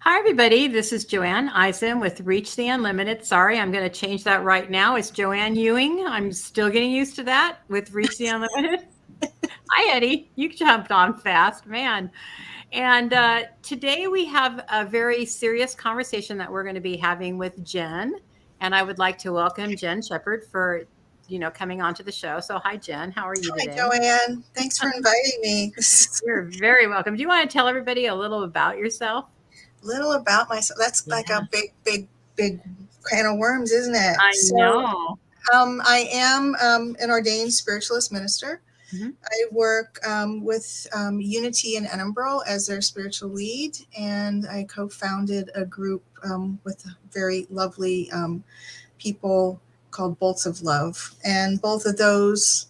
Hi, everybody. This is Joanne Eisen with Reach the Unlimited. Sorry, I'm going to change that right now. It's Joanne Ewing. I'm still getting used to that with Reach the Unlimited. Hi, Eddie. You jumped on fast, man. And today we have a very serious conversation that we're going to be having with Jen. And I would like to welcome Jen Shepard for, coming onto the show. So, hi, Jen. How are you Hi, today? Joanne. Thanks for inviting me. This is You're very welcome. Do you want to tell everybody a little about yourself? a little about myself. That's like Yeah, a big can of worms, isn't it? I So, know. I am an ordained spiritualist minister. Mhm. I work with Unity in Edinburgh as their spiritual lead, and I co-founded a group with very lovely people called Bolts of Love, and both of those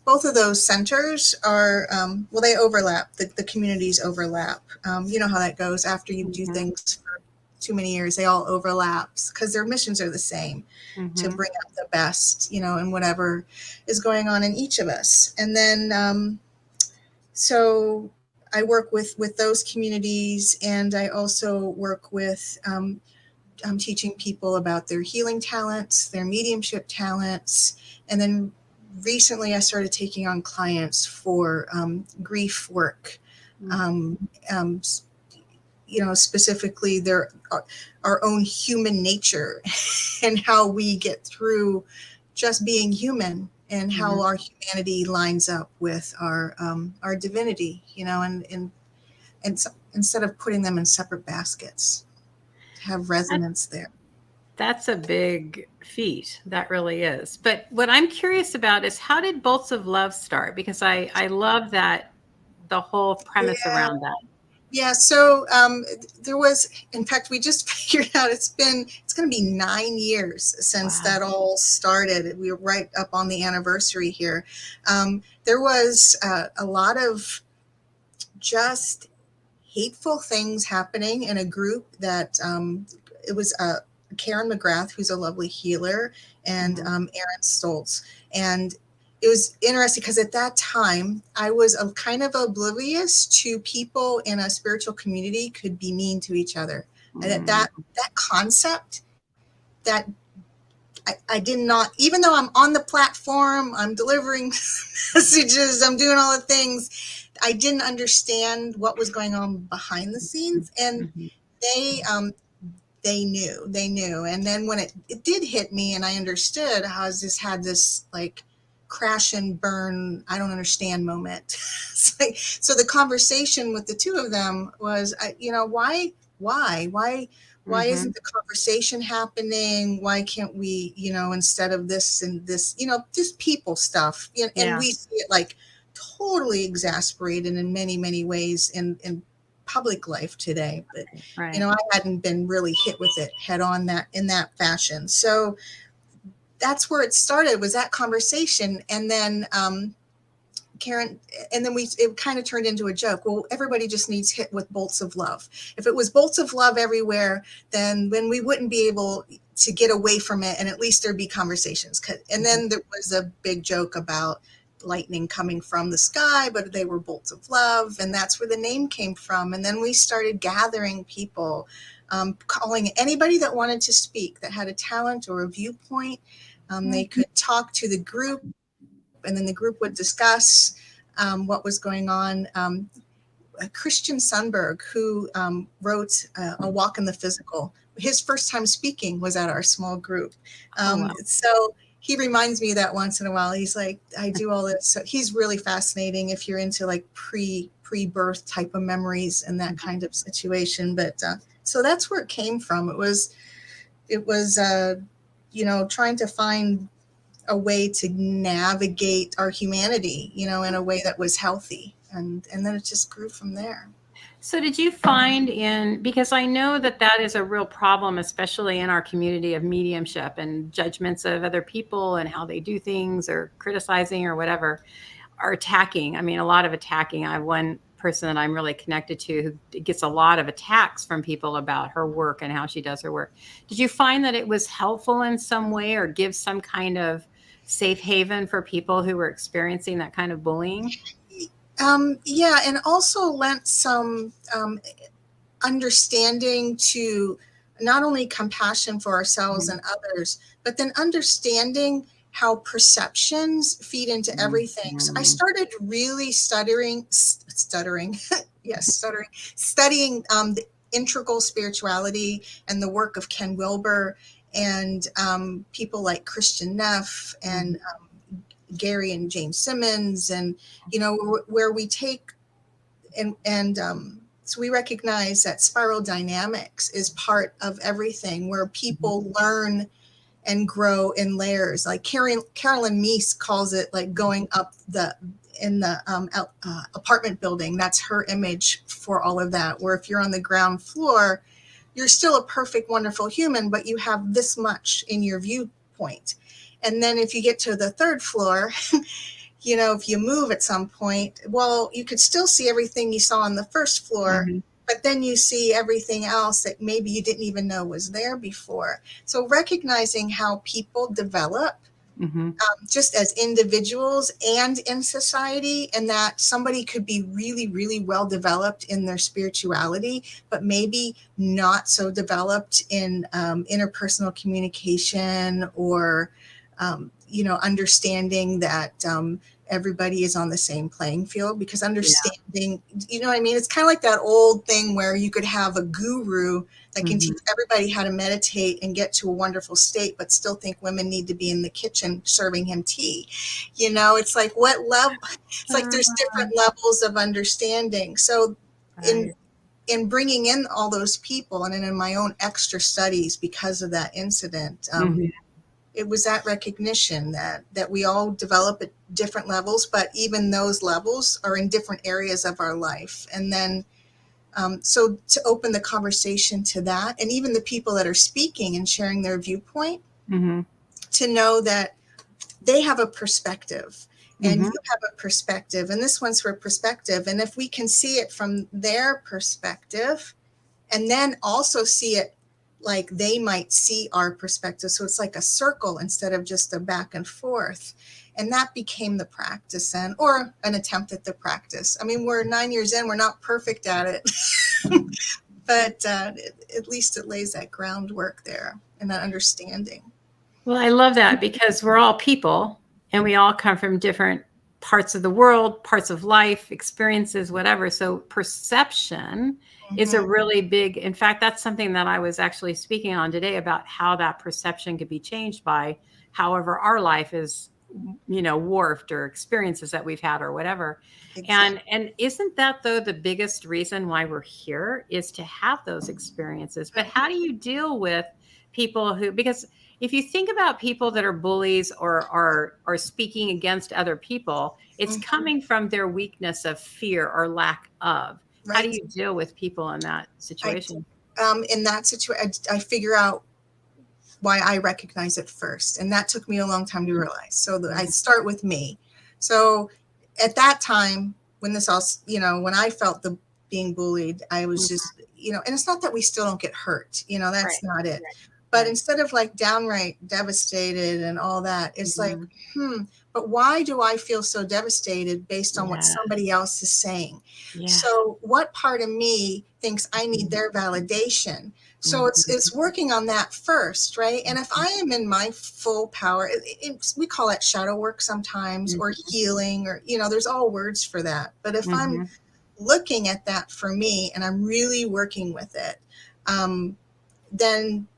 centers are well, they overlap. The communities overlap. You know how that goes after you do Mhm. things for too many years. They all overlap because their missions are the same, to Mhm. bring out the best, in whatever is going on in each of us. And then so I work with those communities, and I also work with teaching people about their healing talents, their mediumship talents, and then recently I started taking on clients for grief work. Mm. Um, um, Specifically our own human nature and how we get through just being human, and how Mhm. our humanity lines up with our divinity, and so, instead of putting them in separate baskets, have That resonance there. that's a big feat. That really is. But what I'm curious about is how did Bolts of Love start? Because I love that the whole premise Yeah. around that. Yeah, so there was, in fact, we just figured out it's going to be 9 years since Wow. that all started. We were right up on the anniversary here. There was a lot of just hateful things happening in a group that it was Karen McGrath, who's a lovely healer, and Mhm. Aaron Stoltz. And it was interesting because at that time I was kind of oblivious to people in a spiritual community could be mean to each other. And Mm. that concept, that I did not, even though I'm on the platform, I'm delivering messages, I'm doing all the things, I didn't understand what was going on behind the scenes. And Mhm. they they knew. And then when it did hit me and I understood, how I just had this like crash and burn, I don't understand moment. So the conversation with the two of them was, why Mhm. isn't the conversation happening? Why can't we, instead of this and this, just people stuff. And Yeah. we see it like totally exasperated in many ways in public life today. But Right. I hadn't been really hit with it head on, that in that fashion. So that's where it started, was that conversation. And then Karen, and then it kind of turned into a joke. Well, everybody just needs hit with bolts of love. If it was bolts of love everywhere, then we wouldn't be able to get away from it, and at least there'd be conversations. And Mhm. then there was a big joke about lightning coming from the sky, but they were bolts of love, and that's where the name came from. And then we started gathering people, calling anybody that wanted to speak, that had a talent or a viewpoint. They could talk to the group, and then the group would discuss what was going on. Christian Sundberg, who wrote A Walk in the Physical, his first time speaking was at our small group. Oh, wow. So he reminds me that once in a while. He's like, I do all this. So he's really fascinating if you're into like pre-birth type of memories and that kind of situation. But so that's where it came from. It was trying to find a way to navigate our humanity, in a way that was healthy. And then it just grew from there. So did you find because I know that that is a real problem, especially in our community of mediumship and judgments of other people and how they do things or criticizing or whatever, or attacking. I mean, a lot of attacking. I have one person that I'm really connected to who gets a lot of attacks from people about her work and how she does her work. Did you find that it was helpful in some way or give some kind of safe haven for people who were experiencing that kind of bullying? Yeah, and also lent some understanding to not only compassion for ourselves and others, but then understanding how perceptions feed into everything. So I started really studying the integral spirituality and the work of Ken Wilber and people like Christian Neff and Gary and James Simmons, and where we take and so we recognize that spiral dynamics is part of everything, where people learn and grow in layers. Like Carolyn Meese calls it like going up in the apartment building. That's her image for all of that, where if you're on the ground floor, you're still a perfect, wonderful human, but you have this much in your viewpoint. And then if you get to the third floor, if you move at some point, well, you could still see everything you saw on the first floor, but then you see everything else that maybe you didn't even know was there before. So recognizing how people develop just as individuals and in society, and that somebody could be really, really well developed in their spirituality, but maybe not so developed in interpersonal communication or, understanding that everybody is on the same playing field, because understanding, what I mean? It's kind of like that old thing where you could have a guru that can teach everybody how to meditate and get to a wonderful state, but still think women need to be in the kitchen serving him tea. It's like, what level? It's like there's different levels of understanding. So in bringing in all those people, and in my own extra studies because of that incident, it was that recognition that we all develop at different levels, but even those levels are in different areas of our life. And then, so to open the conversation to that, and even the people that are speaking and sharing their viewpoint, to know that they have a perspective and you have a perspective, and this one's for perspective. And if we can see it from their perspective, and then also see it like they might see our perspective. So it's like a circle instead of just a back and forth. And that became the practice, or an attempt at the practice. I mean, we're 9 years in, we're not perfect at it, but at least it lays that groundwork there and that understanding. Well, I love that, because we're all people and we all come from different parts of the world, parts of life, experiences, whatever. So perception is a really big, in fact, that's something that I was actually speaking on today, about how that perception could be changed by however our life is, warped, or experiences that we've had or whatever. Exactly. And isn't that, though, the biggest reason why we're here, is to have those experiences? But how do you deal with people who, because if you think about people that are bullies or are speaking against other people, it's coming from their weakness of fear or lack of. Right. How do you deal with people in that situation? In that situation, I figure out why I recognize it first. And that took me a long time to realize. So I start with me. So at that time, when this all, when I felt the being bullied, I was just, and it's not that we still don't get hurt, that's not it. But instead of like downright devastated and all that, it's like, but why do I feel so devastated based on what somebody else is saying? So what part of me thinks I need their validation? So it's working on that first, right? And if I am in my full power, we call that shadow work sometimes, or healing, or, there's all words for that. But if I'm looking at that for me and I'm really working with it, then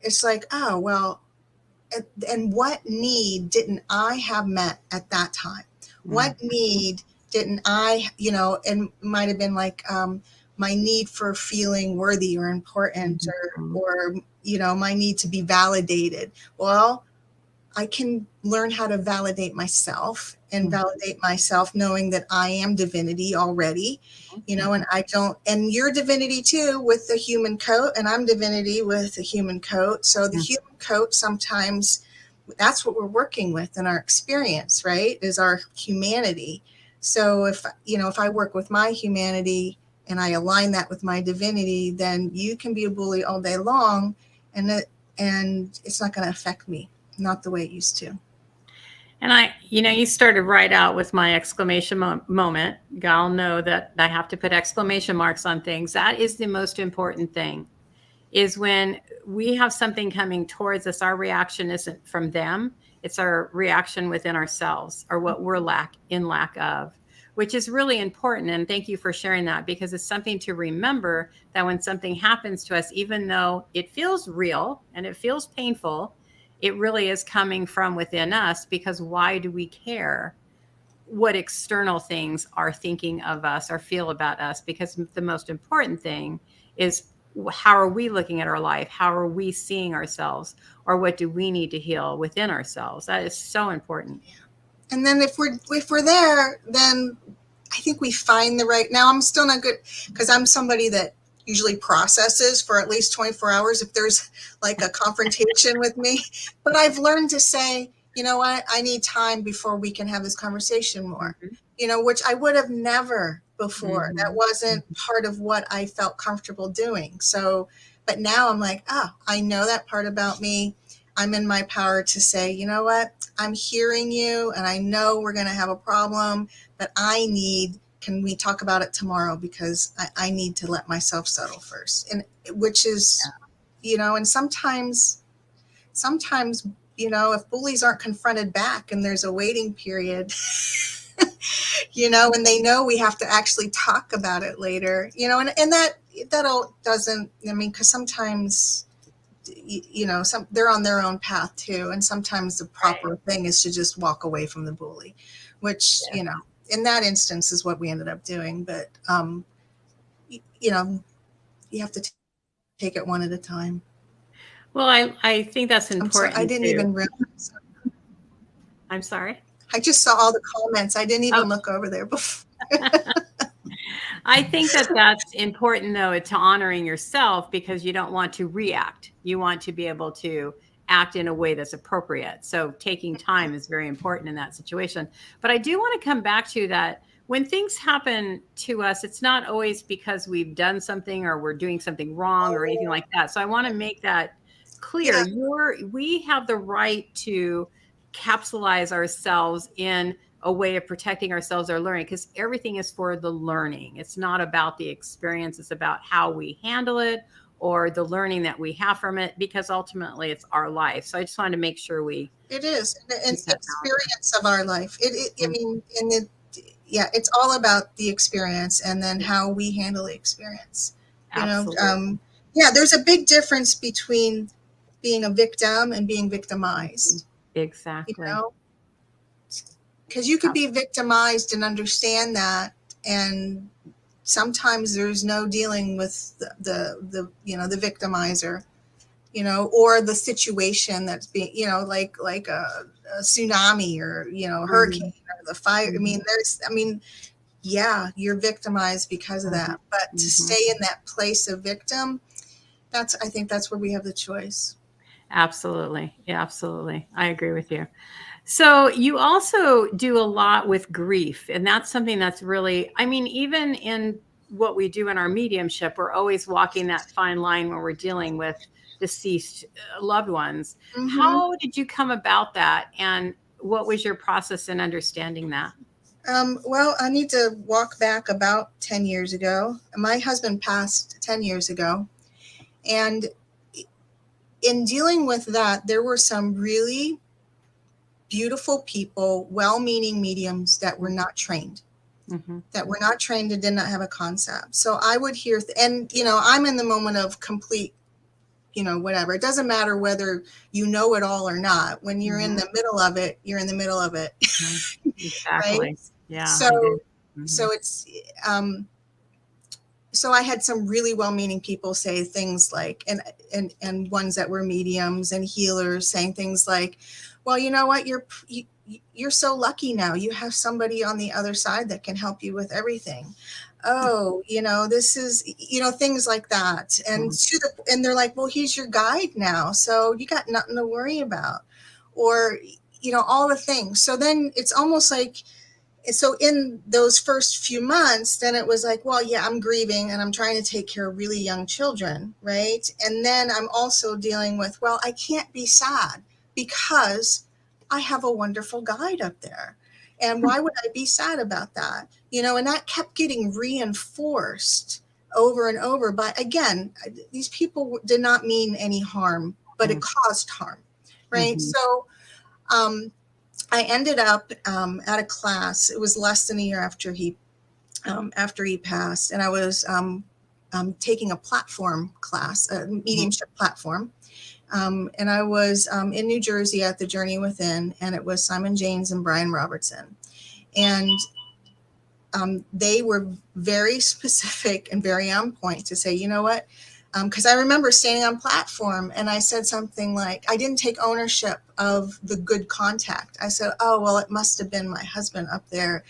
it's like, oh, well, and what need didn't I have met at that time? What need didn't I, and might have been like my need for feeling worthy or important, or my need to be validated. Well, I can learn how to validate myself and validate myself, knowing that I am divinity already, and I don't, and you're divinity too, with the human coat, and I'm divinity with a human coat. So the human coat, sometimes that's what we're working with in our experience, right? Is our humanity. So if I work with my humanity and I align that with my divinity, then you can be a bully all day long, and it's not going to affect me. Not the way it used to. And you started right out with my exclamation moment. Y'all know that I have to put exclamation marks on things. That is the most important thing, is when we have something coming towards us, our reaction isn't from them. It's our reaction within ourselves, or what we're in lack of, which is really important. And thank you for sharing that, because it's something to remember, that when something happens to us, even though it feels real and it feels painful, it really is coming from within us. Because why do we care what external things are thinking of us or feel about us? Because the most important thing is, how are we looking at our life? How are we seeing ourselves? Or what do we need to heal within ourselves? That is so important. And then if we're there, then I think we find the right. Now I'm still not good, because I'm somebody that usually processes for at least 24 hours if there's like a confrontation with me. But I've learned to say, you know what, I need time before we can have this conversation more. Mm-hmm. Which I would have never before. That Mm-hmm. wasn't part of what I felt comfortable doing. So, but now I'm like, oh, I know that part about me. I'm in my power to say, you know what, I'm hearing you and I know we're going to have a problem, but can we talk about it tomorrow? Because I need to let myself settle first. And which is, and sometimes, if bullies aren't confronted back and there's a waiting period, and they know we have to actually talk about it later, and that doesn't, I mean, because sometimes, they're on their own path too. And sometimes the Right. proper thing is to just walk away from the bully, which, Yeah. in that instance is what we ended up doing. But, you know, you have to take it one at a time. Well, I think that's I'm sorry. I important didn't too. even realize. I'm sorry. I just saw all the comments. I didn't Oh, even look over there before. I think that that's important, though, to honoring yourself, because you don't want to react. You want to be able to act in a way that's appropriate. So taking time is very important in that situation. But I do want to come back to that. When things happen to us, it's not always because we've done something or we're doing something wrong or anything Oh, like that. So I want to make that clear. yeah, We have the right to capsulize ourselves in a way of protecting ourselves or learning, because everything is for the learning. It's not about the experience. It's about how we handle it or the learning that we have from it, because ultimately it's our life. So I just wanted to make sure we it is an keep that experience of our life. I balance. mean, yeah, it's all about the experience and then how we handle the experience. You know, Absolutely. yeah, there's a big difference between being a victim and being victimized. You Exactly. know, because you could Ab- be victimized and understand that, and sometimes there's no dealing with the victimizer, or the situation that's being, like a tsunami, or hurricane, Mhm, or the fire. I mean, mhm, yeah, you're victimized because of mhm, that. But to mhm. stay in that place of victim, I think that's where we have the choice. Absolutely. Yeah, absolutely. I agree with you. So you also do a lot with grief, and that's something that's really, I mean, even in what we do in our mediumship, we're always walking that fine line when we're dealing with deceased loved ones. Hmm. How did you come about that, and what was your process in understanding that? Well, I need to walk back about 10 years ago. My husband passed 10 years ago. And in dealing with that, there were some really beautiful people, well meaning mediums that were not trained, Mhm. and did not have a concept. So I would hear, and I'm in the moment of complete, whatever. It doesn't matter whether you know it all or not. When you're in Mhm. the middle of it, you're in the middle of it, Mhm. right? Exactly. Yeah, So, I do. so Mhm. it's, um, so I had some really well-meaning people say things like, and ones that were mediums and healers saying things like, well, you know what, you're so lucky now. You have somebody on the other side that can help you with everything. Oh, this is, things like that. And Mhm. and they're like, well, he's your guide now, so you got nothing to worry about, or all the things. So then it's almost like, so in those first few months, then it was like, well, yeah, I'm grieving and I'm trying to take care of really young children, right? And then I'm also dealing with, well, I can't be sad because I have a wonderful guide up there. And why would I be sad about that? And that kept getting reinforced over and over. But again, these people did not mean any harm, but it caused harm, right? Mm-hmm. So I ended up at a class. It was less than a year after he passed, and I was taking a platform class, a mediumship platform. And I was in New Jersey at the Journey Within, and it was Simon James and Brian Robertson. And they were very specific and very on point to say, you know what? Because I remember standing on platform and I said something like, I didn't take ownership of the good contact. I said, oh, well, it must have been my husband up there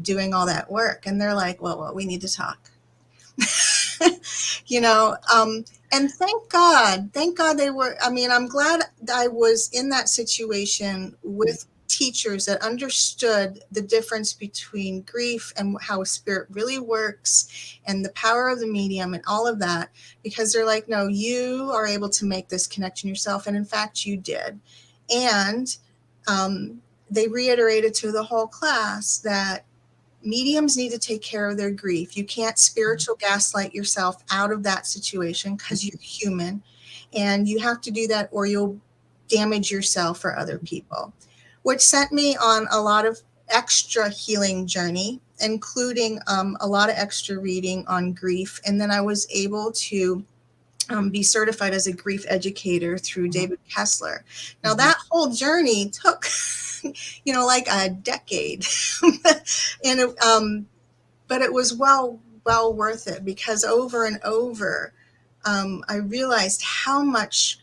doing all that work. And they're like, well, we need to talk. you know, and thank God they were, I'm glad I was in that situation with teachers that understood the difference between grief and how spirit really works and the power of the medium and all of that, because they're like, no, you are able to make this connection yourself. And in fact, you did. And they reiterated to the whole class that mediums need to take care of their grief. You can't spiritual gaslight yourself out of that situation because you're human, and you have to do that or you'll damage yourself or other people, which sent me on a lot of extra healing journey, including a lot of extra reading on grief. And then I was able to be certified as a grief educator through David Kessler. Now that whole journey took like a decade. and but it was well worth it, because over and over I realized how much,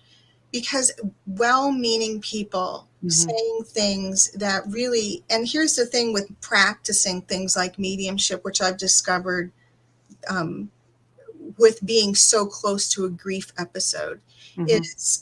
because well-meaning people saying things that really, and here's the thing with practicing things like mediumship, which I've discovered with being so close to a grief episode, is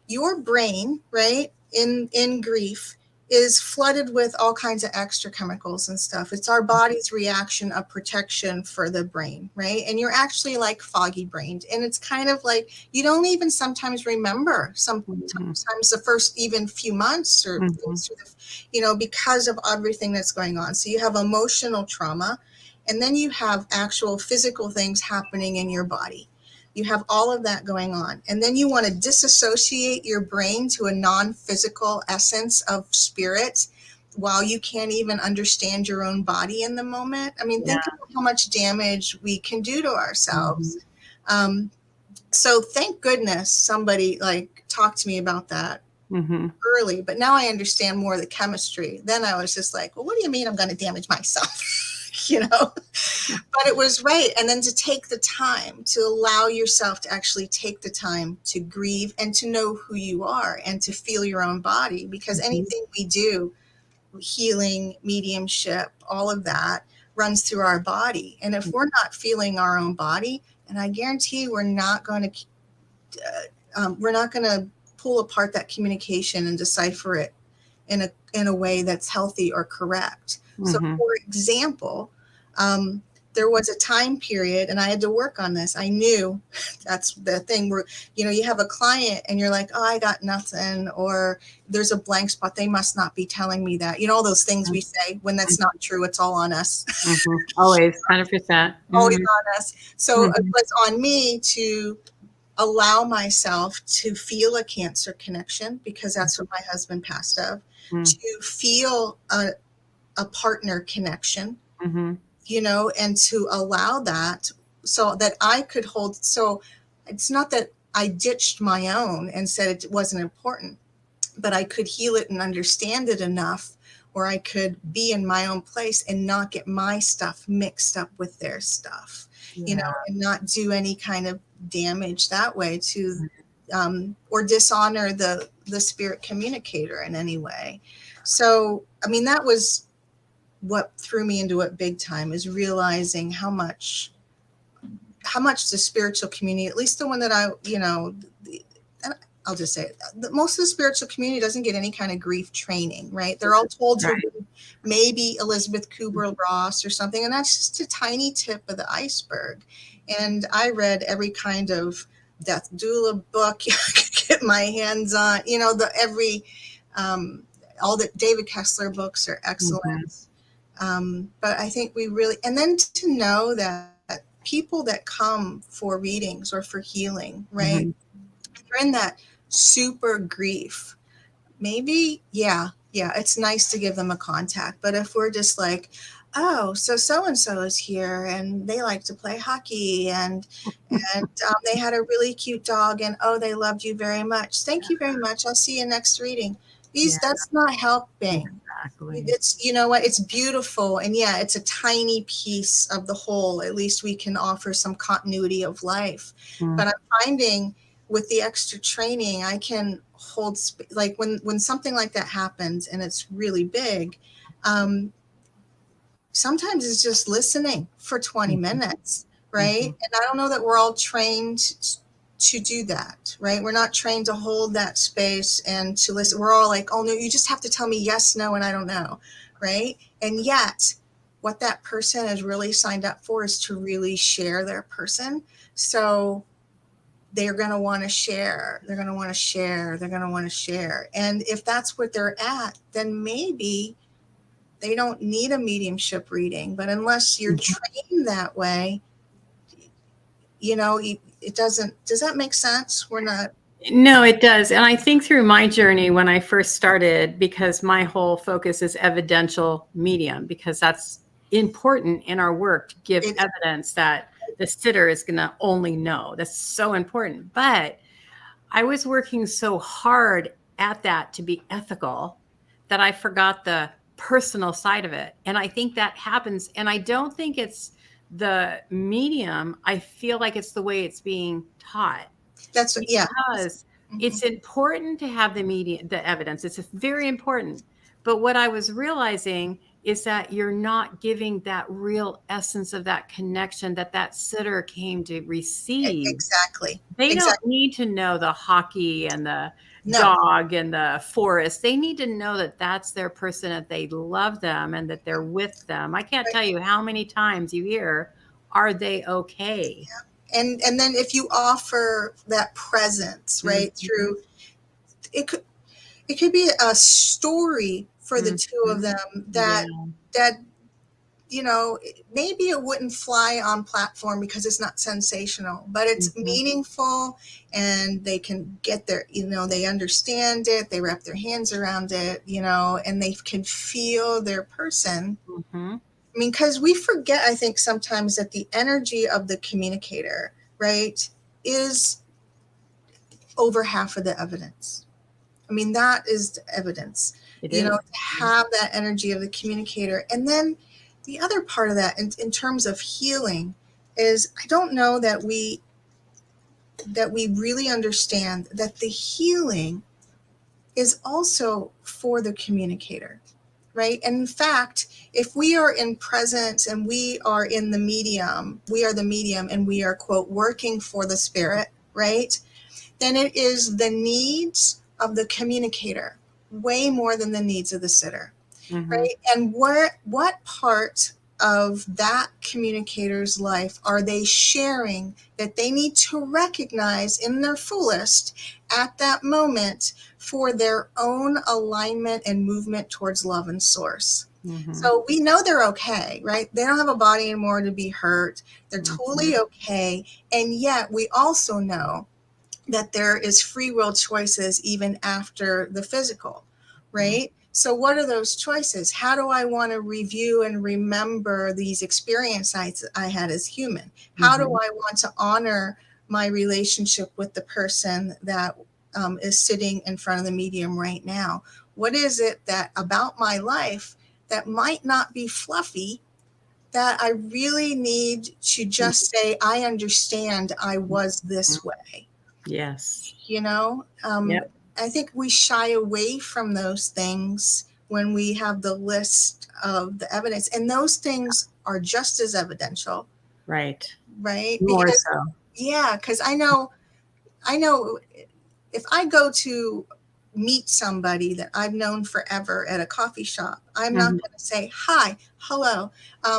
your brain, right, in grief is flooded with all kinds of extra chemicals and stuff. It's our body's reaction of protection for the brain, right? And you're actually like foggy brained, and it's kind of like you don't even sometimes remember sometimes the first even few months or things through the, because of everything that's going on. So you have emotional trauma, and then you have actual physical things happening in your body. You have all of that going on. And then you want to disassociate your brain to a non-physical essence of spirit while you can't even understand your own body in the moment. Think about how much damage we can do to ourselves. So thank goodness somebody talked to me about that early, but now I understand more of the chemistry. Then I was just like, well, what do you mean I'm going to damage myself? But it was right. And then to take the time to allow yourself to actually take the time to grieve and to know who you are and to feel your own body, because anything we do, healing, mediumship, all of that runs through our body. And if we're not feeling our own body, and I guarantee we're not going to pull apart that communication and decipher it in a way that's healthy or correct. So for example, there was a time period, and I had to work on this. I knew that's the thing where, you have a client and you're like, oh, I got nothing, or there's a blank spot. They must not be telling me that. All those things we say when that's not true. It's all on us. Always, 100%. Always on us. So it was on me to allow myself to feel a cancer connection, because that's what my husband passed of, to feel a partner connection, and to allow that so that I could hold. So it's not that I ditched my own and said it wasn't important, but I could heal it and understand it enough where I could be in my own place and not get my stuff mixed up with their stuff, and not do any kind of damage that way to, or dishonor the spirit communicator in any way. So, that was what threw me into it big time, is realizing how much the spiritual community, at least the one that I'll just say it, most of the spiritual community doesn't get any kind of grief training, right? They're all told to read maybe Elizabeth Kubler-Ross or something, and that's just a tiny tip of the iceberg. And I read every kind of death doula book I could get my hands on, every All the David Kessler books are Mm-hmm. excellent. But I think we really, and then to know that people that come for readings or for healing, right? Mm-hmm. You're in that super grief. Maybe, yeah, it's nice to give them a contact. But if we're just like, oh, so and so is here, and they like to play hockey, and they had a really cute dog, and oh, they loved you very much. Thank you very much. I'll see you next reading. Yeah, That's not helping. exactly. It's, you know what, it's beautiful, and yeah, it's a tiny piece of the whole. At least we can offer some continuity of life. Mm. But I'm finding with the extra training, I can hold like when something like that happens and it's really big. um, Sometimes it's just listening for 20 Mhm. minutes, right? Mhm. And I don't know that we're all trained to do that, right? We're not trained to hold that space and to listen. We're all like, oh no, you just have to tell me yes, no, and I don't know, right? And yet, what that person has really signed up for is to really share their person. So they're going to want to share. They're going to want to share. They're going to want to share. And if that's what they're at, then maybe they don't need a mediumship reading. But unless you're Mhm. trained that way, it doesn't. Does that make sense? We're not. No, it does. And I think through my journey when I first started, because my whole focus is evidential medium, because that's important in our work to give It, evidence that the sitter is going to only know. That's so important. But I was working so hard at that to be ethical that I forgot the personal side of it. And I think that happens. And I don't think it's the medium. I feel like it's the way it's being taught that's yeah. because Mhm. it's important to have the evidence. It's very important. But what I was realizing is that you're not giving that real essence of that connection that that sitter came to receive. Exactly. They don't Exactly. need to know the hockey and the No. dog and the forest. They need to know that that's their person, that they love them and that they're with them. I can't tell you how many times you hear, "Are they okay?" And then if you offer that presence, right, Mhm, through it could it could be a story for the two of mhm. them that Yeah. that maybe it wouldn't fly on platform because it's not sensational, but it's Mhm, meaningful, and they can get their, they understand it, they wrap their hands around it, and they can feel their person. mhm. I mean, because we forget, I think, sometimes that the energy of the communicator, right, is over half of the evidence. I mean, that is the evidence, It is. to have that energy of the communicator. And then the other part of that in terms of healing is I don't know that we really understand that the healing is also for the communicator, right? And in fact, if we are in presence and we are in the medium, we are the medium and we are, quote, working for the spirit, right? Then it is the needs of the communicator way more than the needs of the sitter, Mhm, right? And what part of that communicator's life are they sharing that they need to recognize in their fullest at that moment for their own alignment and movement towards love and source? mhm, So we know they're okay, right? They don't have a body anymore to be hurt. They're mhm, totally okay. And yet we also know that there is free will choices even after the physical, mhm, right? So, what are those choices? How do I want to review and remember these experiences I had as human? How do mhm. I want to honor my relationship with the person that is sitting in front of the medium right now? What is it that about my life that might not be fluffy, that I really need to just say, I understand I was Mhm. this way? Yes. you know um, Yep. I think we shy away from those things when we have the list of the evidence, and those things are just as evidential, Right. right? More Because so. yeah, because I know if I go to meet somebody that I've known forever at a coffee shop, I'm not Mhm, going to say, hi, hello,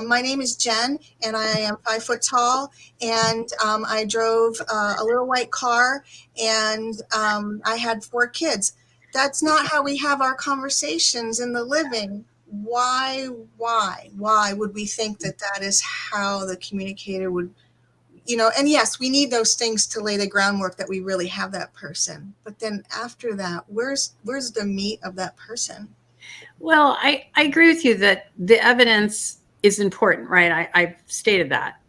my name is Jen, and I am 5 foot tall, and I drove a little white car, and I had 4 kids. that's not how we have our conversations in the living. Why would we think that that is how the communicator would, and yes, we need those things to lay the groundwork that we really have that person. But then after that, where's the meat of that person? Well, I agree with you that the evidence is important, right? I've stated that.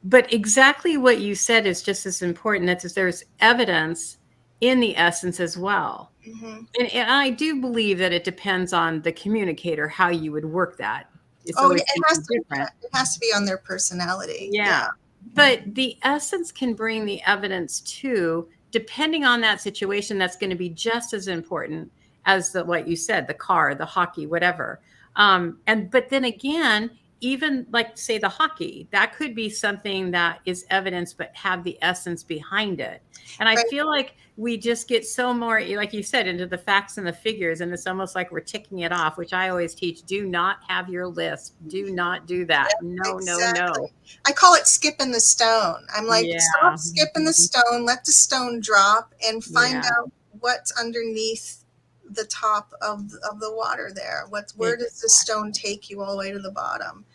But exactly what you said is just as important. That there's evidence in the essence as well. Mm-hmm. And I do believe that it depends on the communicator, how you would work that. It's Oh, yeah, always going to be different. it has to be on their personality. Yeah. Yeah. But the essence can bring the evidence too, depending on that situation, that's going to be just as important as what you said, the car, the hockey, whatever. But then again, even like say the hockey, that could be something that is evidence, but have the essence behind it. And I Right. feel like we just get so more, like you said, into the facts and the figures. And it's almost like we're ticking it off, which I always teach, do not have your list. Do not do that. No, no, Exactly. no. I call it skipping the stone. I'm like, Yeah. stop skipping the stone, let the stone drop and find Yeah. out what's underneath the top of the water there. Where does the stone take you all the way to the bottom?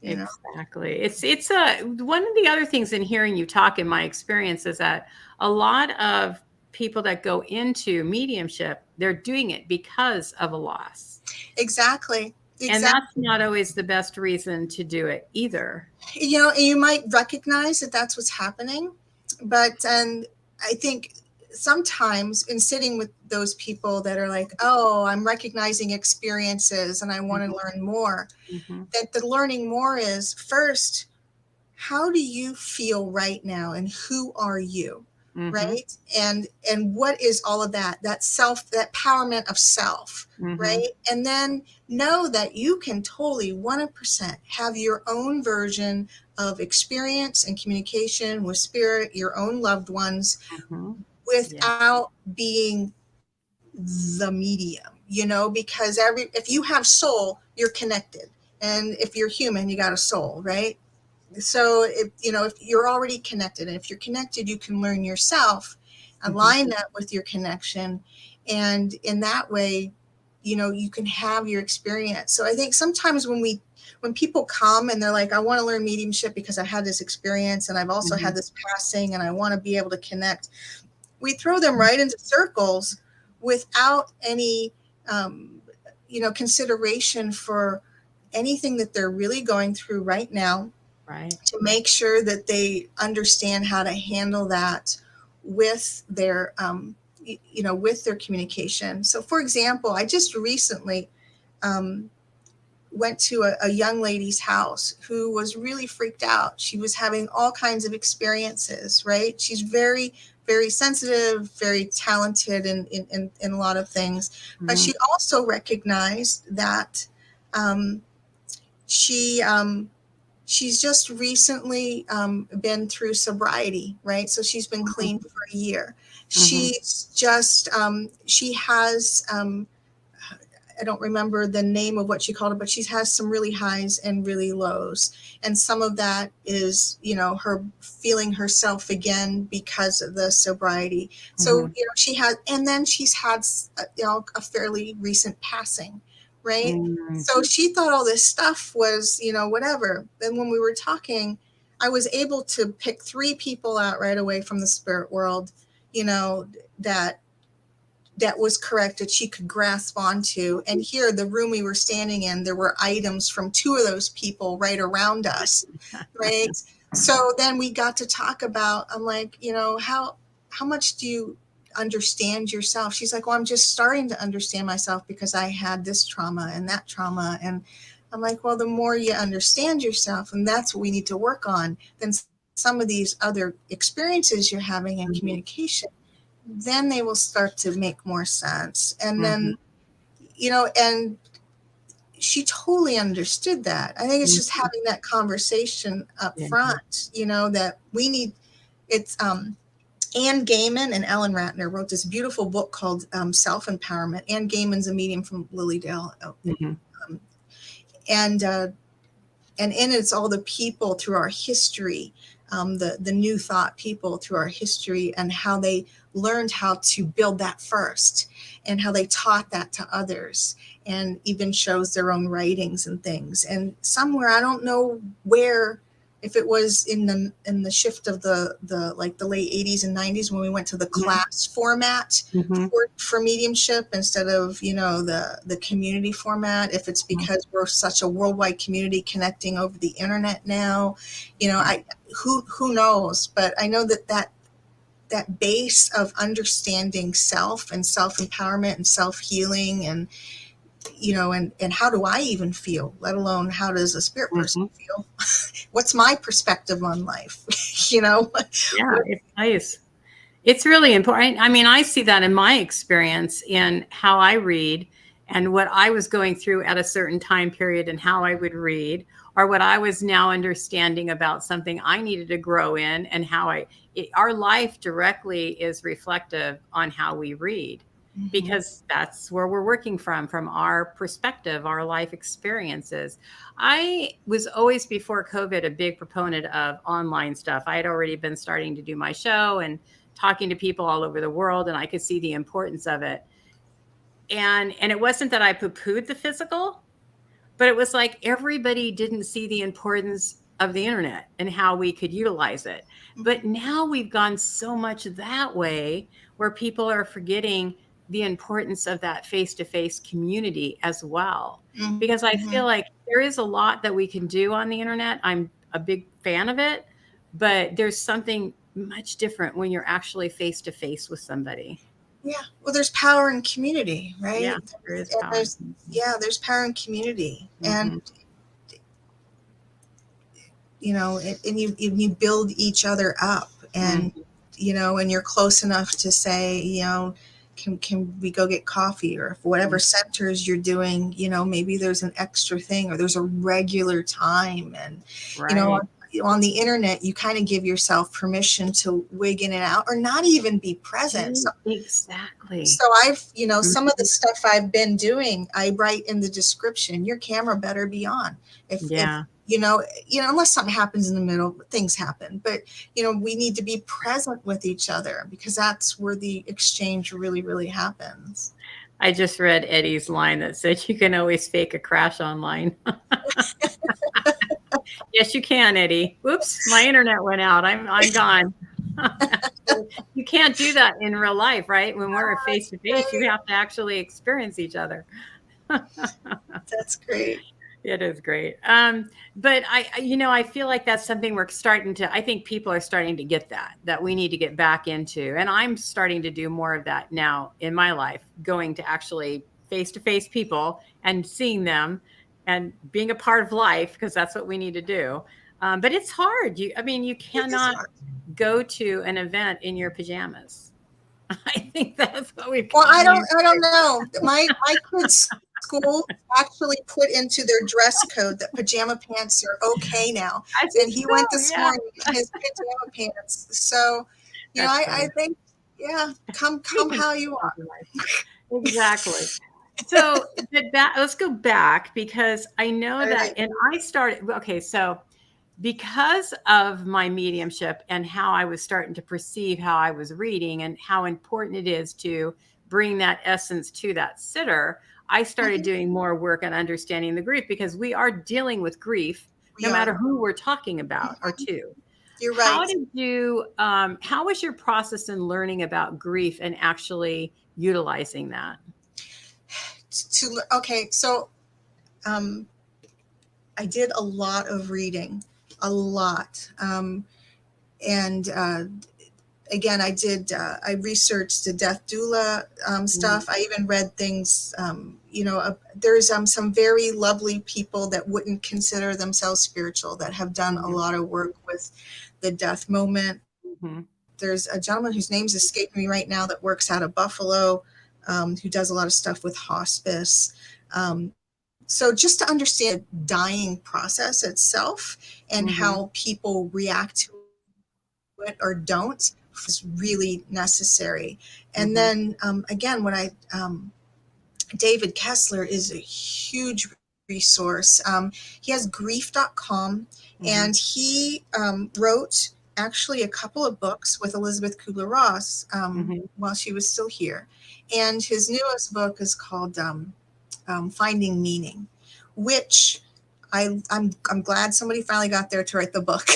Exactly. It's one of the other things in hearing you talk in my experience is that a lot of people that go into mediumship, they're doing it because of a loss. Exactly. And Exactly. that's not always the best reason to do it either. You might recognize that that's what's happening, but I think sometimes in sitting with those people that are like, oh, I'm recognizing experiences and I want to learn more, Mm-hmm. that the learning more is first, how do you feel right now and who are you? Mm-hmm. Right. And what is all of that that empowerment of self, Mm-hmm. right? And then know that you can totally 100% have your own version of experience and communication with spirit, your own loved ones, Mm-hmm. without being the medium, because if you have soul, you're connected. And if you're human, you got a soul, right? So if you're already connected, and if you're connected, you can learn yourself, align that with your connection, and in that way, you can have your experience. So I think sometimes when people come and they're like, I want to learn mediumship because I had this experience and I've also had this passing and I want to be able to connect, we throw them right into circles without any consideration for anything that they're really going through right now, Right. to make sure that they understand how to handle that with their with their communication. So for example, I just recently went to a young lady's house who was really freaked out. She was having all kinds of experiences, right? She's very, very sensitive, very talented in a lot of things. Mm-hmm. But she also recognized that she's just recently been through sobriety, right? So she's been clean for a year. She's just, she has, I don't remember the name of what she called it, but she has some really highs and really lows. And some of that is, her feeling herself again because of the sobriety. So, she has, and then she's had, a fairly recent passing, right? So she thought all this stuff was, whatever. Then when we were talking, I was able to pick 3 people out right away from the spirit world, that was correct, that she could grasp onto. And here, the room we were standing in, there were items from 2 of those people right around us, right? So then we got to talk about, I'm like, how much do you understand yourself? She's like, well, I'm just starting to understand myself because I had this trauma and that trauma. And I'm like, well, the more you understand yourself, and that's what we need to work on, then some of these other experiences you're having in communication, then they will start to make more sense. And then, and she totally understood that. I think it's just having that conversation up front, that we need. It's Anne Gaiman and Ellen Ratner wrote this beautiful book called Self-Empowerment. Anne Gaiman's a medium from Lilydale. And in it's all the people through our history the New Thought people through our history, and how they learned how to build that first, and how they taught that to others, and even shows their own writings and things. And somewhere, I don't know where, if it was in the shift of the like the late 80s and 90s, when we went to the class format for mediumship instead of, the community format, if it's because we're such a worldwide community connecting over the internet now, who knows. But I know that base of understanding self and self-empowerment and self-healing, and and how do I even feel, let alone how does a spirit person feel? What's my perspective on life? Yeah, it's nice. It's really important. I mean, I see that in my experience in how I read, and what I was going through at a certain time period and how I would read, or what I was now understanding about something I needed to grow in, and how our life directly is reflective on how we read, because that's where we're working from our perspective, our life experiences. I was always, before COVID, a big proponent of online stuff. I had already been starting to do my show and talking to people all over the world, and I could see the importance of it. And it wasn't that I poo-pooed the physical, but it was like everybody didn't see the importance of the internet and how we could utilize it. But now we've gone so much that way, where people are forgetting the importance of that face-to-face community as well. Because I feel like there is a lot that we can do on the internet. I'm a big fan of it, but there's something much different when you're actually face-to-face with somebody. Yeah. Well, there's power in community, right? Yeah, there is power. There's power in community. And, and you build each other up, and, and you're close enough to say, can we go get coffee, or if whatever centers you're doing, maybe there's an extra thing, or there's a regular time. And, on the internet, you kind of give yourself permission to wig in and out, or not even be present. Exactly. So I've, some of the stuff I've been doing, I write in the description, your camera better be on. If unless something happens in the middle, things happen. But, we need to be present with each other, because that's where the exchange really, really happens. I just read Eddie's line that said you can always fake a crash online. Yes, you can, Eddie. Oops, my internet went out. I'm gone. You can't do that in real life, right? When we're face to face, you have to actually experience each other. That's great. It is great. But I feel like that's something we're starting to, I think people are starting to get that we need to get back into. And I'm starting to do more of that now in my life, going to actually face-to-face people and seeing them and being a part of life, because that's what we need to do. But it's hard. You cannot go to an event in your pajamas. I think that's what we've. Well, I don't know. My kids' school actually put into their dress code that pajama pants are okay now. And he went this morning in his pajama pants. So, I think, come how you are. Exactly. So let's go back, because I know that, and I started, so because of my mediumship and how I was starting to perceive how I was reading, and how important it is to bring that essence to that sitter, I started doing more work on understanding the grief, because we are dealing with grief no matter who we're talking about or to. You're right. How was your process in learning about grief and actually utilizing that? So I did a lot of reading, a lot. And again, I researched the death doula stuff. I even read things, there's some very lovely people that wouldn't consider themselves spiritual that have done a lot of work with the death moment. There's a gentleman whose name's escaping me right now that works out of Buffalo, who does a lot of stuff with hospice. So just to understand the dying process itself and how people react to it or don't is really necessary. And then again, David Kessler is a huge resource. He has grief.com, and he wrote actually a couple of books with Elizabeth Kubler-Ross Mhm. while she was still here. And his newest book is called Finding Meaning, which I'm glad somebody finally got there to write the book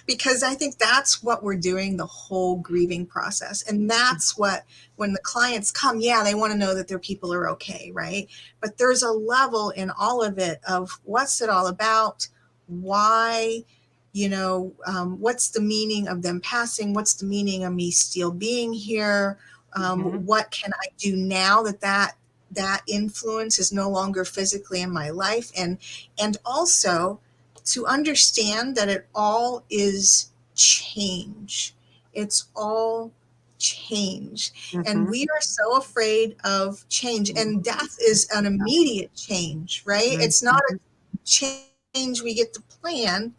because I think that's what we're doing the whole grieving process. And that's what, when the clients come, yeah, they want to know that their people are okay, right? But there's a level in all of it of what's it all about, why, what's the meaning of them passing, what's the meaning of me still being here, Mhm. what can I do now that influence is no longer physically in my life, and also to understand that it all is change. It's all change. And Mhm. we are so afraid of change, and death is an immediate change, right? Mhm. It's not a change we get to plan.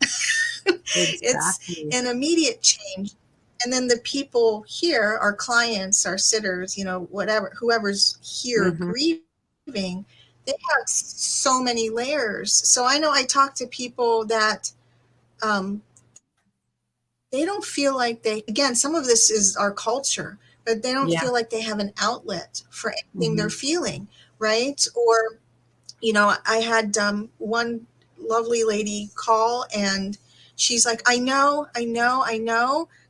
It's Exactly. an immediate change. And then the people here, our clients, our sitters, whatever, whoever's here Mhm. grieving, they have so many layers. So I know I talk to people that um, they don't feel like again, some of this is our culture, but they don't Yeah. feel like they have an outlet for anything they're Mhm. feeling, right? Or I had one lovely lady call, and she's like, I know,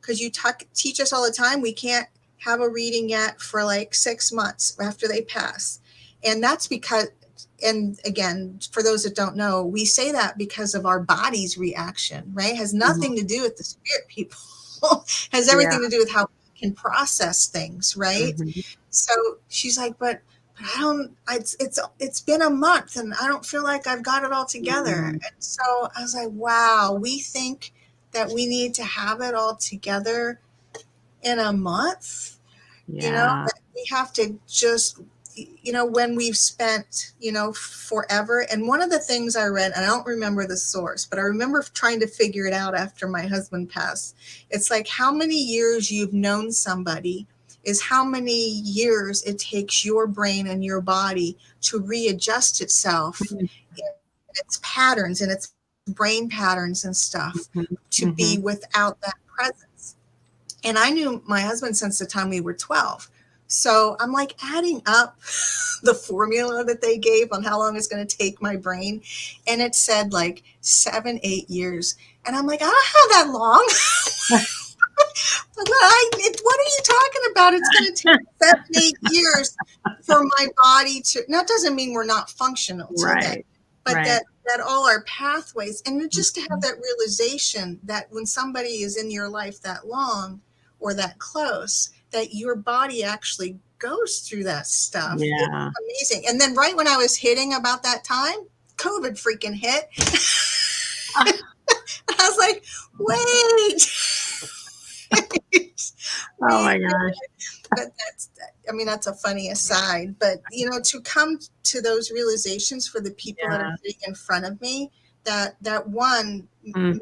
because you teach us all the time we can't have a reading yet for like 6 months after they pass. And that's because, and again, for those that don't know, we say that because of our body's reaction, right? Has Mhm. nothing to do with the spirit people, has Yeah. everything to do with how we can process things, right? Mhm. So she's like, but I don't. It's been a month, and I don't feel like I've got it all together. Mhm. And so I was like, wow, we think that we need to have it all together in a month. Yeah. That we have to just, when we've spent, forever. And one of the things I read, and I don't remember the source, but I remember trying to figure it out after my husband passed. It's like how many years you've known somebody is how many years it takes your brain and your body to readjust itself Mhm. in its patterns and its brain patterns and stuff Mhm. to be Mhm. without that presence. And I knew my husband since the time we were 12. So I'm like adding up the formula that they gave on how long it's going to take my brain. And it said like 7, 8 years. And I'm like, I don't have that long. What are you talking about? It's going to take 7, 8 years for my body to. Now, it doesn't mean we're not functional till then, Right. but Right. that all our pathways, and just to have Mhm. that realization that when somebody is in your life that long or that close, that your body actually goes through that stuff. It's Yeah. amazing. And then right when I was hitting about that time, COVID freaking hit. I was like, wait. Oh Wait, my gosh. but that's a funny aside. But to come to those realizations for the people that are Yeah. sitting in front of me, that one, Mm.